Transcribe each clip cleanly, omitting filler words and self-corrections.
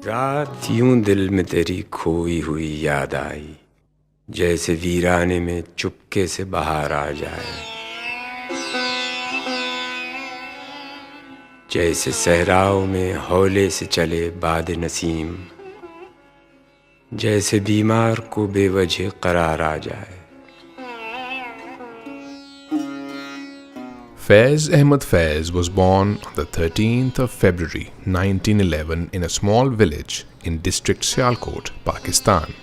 रात यूं दिल में तेरी खोई हुई याद आई, जैसे वीराने में चुपके से बाहर आ जाए, जैसे सहराओं में हौले से चले बाद नसीम, जैसे बीमार को बेवजह करार आ जाए। Faiz Ahmed Faiz was born on the 13th of February 1911 in a small village in district Sialkot, Pakistan.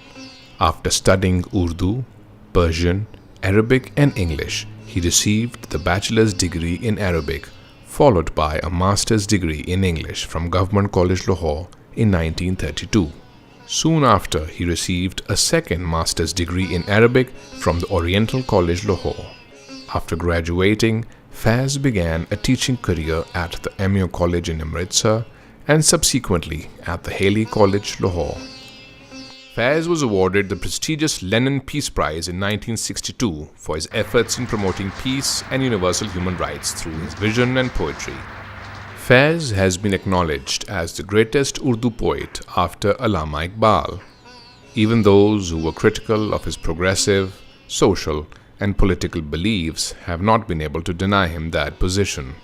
After studying Urdu, Persian, Arabic and English, he received the bachelor's degree in Arabic, followed by a master's degree in English from Government College Lahore in 1932. Soon after, he received a second master's degree in Arabic from the Oriental College Lahore. After graduating, Faiz began a teaching career at the Amir College in Amritsar and subsequently at the Haley College, Lahore. Faiz was awarded the prestigious Lenin Peace Prize in 1962 for his efforts in promoting peace and universal human rights through his vision and poetry. Faiz has been acknowledged as the greatest Urdu poet after Allama Iqbal. Even those who were critical of his progressive, social, and political beliefs have not been able to deny him that position.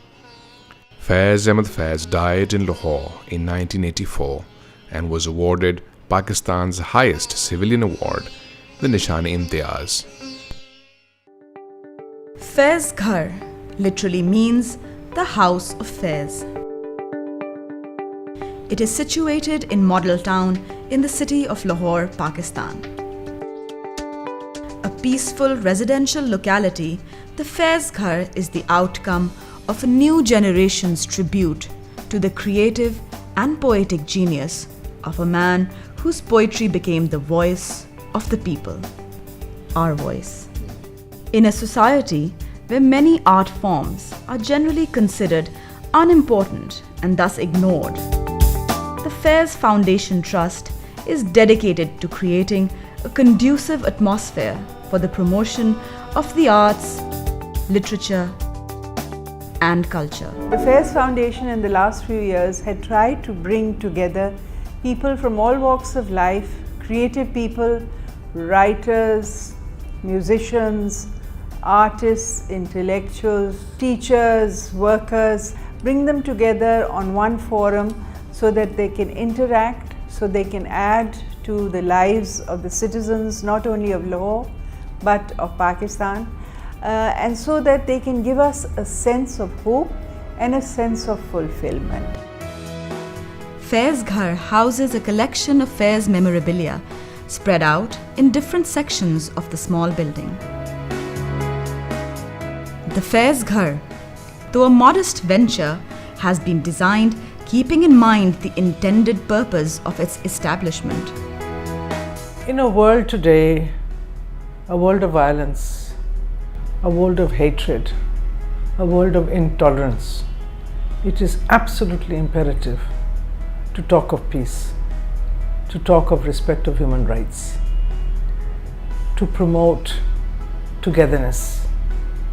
Faiz Ahmed Faiz died in Lahore in 1984 and was awarded Pakistan's highest civilian award, the Nishan-e-Imtiyaz. Faiz Ghar literally means the house of Faiz. It is situated in Model Town in the city of Lahore, Pakistan. A peaceful residential locality, the Faiz Ghar is the outcome of a new generation's tribute to the creative and poetic genius of a man whose poetry became the voice of the people, our voice. In a society where many art forms are generally considered unimportant and thus ignored, the Faiz Foundation Trust is dedicated to creating a conducive atmosphere for the promotion of the arts, literature, and culture. The Faiz Foundation in the last few years had tried to bring together people from all walks of life, creative people, writers, musicians, artists, intellectuals, teachers, workers, bring them together on one forum so that they can interact, so they can add to the lives of the citizens not only of Lahore but of Pakistan, and so that they can give us a sense of hope and a sense of fulfillment. Faiz Ghar houses a collection of Faiz memorabilia spread out in different sections of the small building. The Faiz Ghar, though a modest venture, has been designed keeping in mind the intended purpose of its establishment. In a world today, a world of violence, a world of hatred, a world of intolerance, it is absolutely imperative to talk of peace, to talk of respect of human rights, to promote togetherness,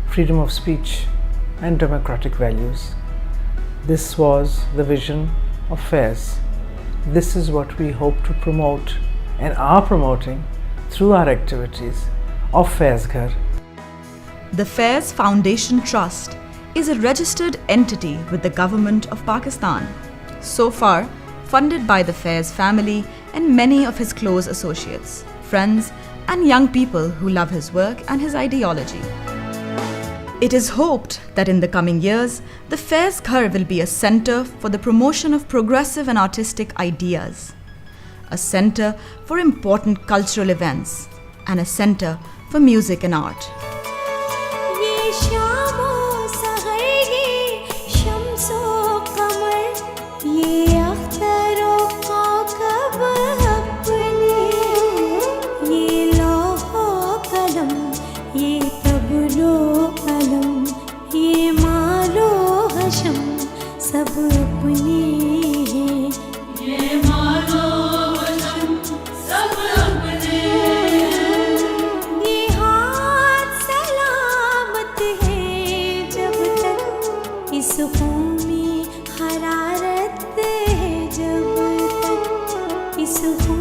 freedom of speech, and democratic values. This was the vision of Faiz. This is what we hope to promote and are promoting through our activities of Faiz Ghar. The Faiz Foundation Trust is a registered entity with the Government of Pakistan, so far funded by the Faiz family and many of his close associates, friends, and young people who love his work and his ideology. It is hoped that in the coming years, the Faiz Ghar will be a center for the promotion of progressive and artistic ideas, a center for important cultural events, and a center for music and art. सब अपने हैं, ये मानो हशम सकूं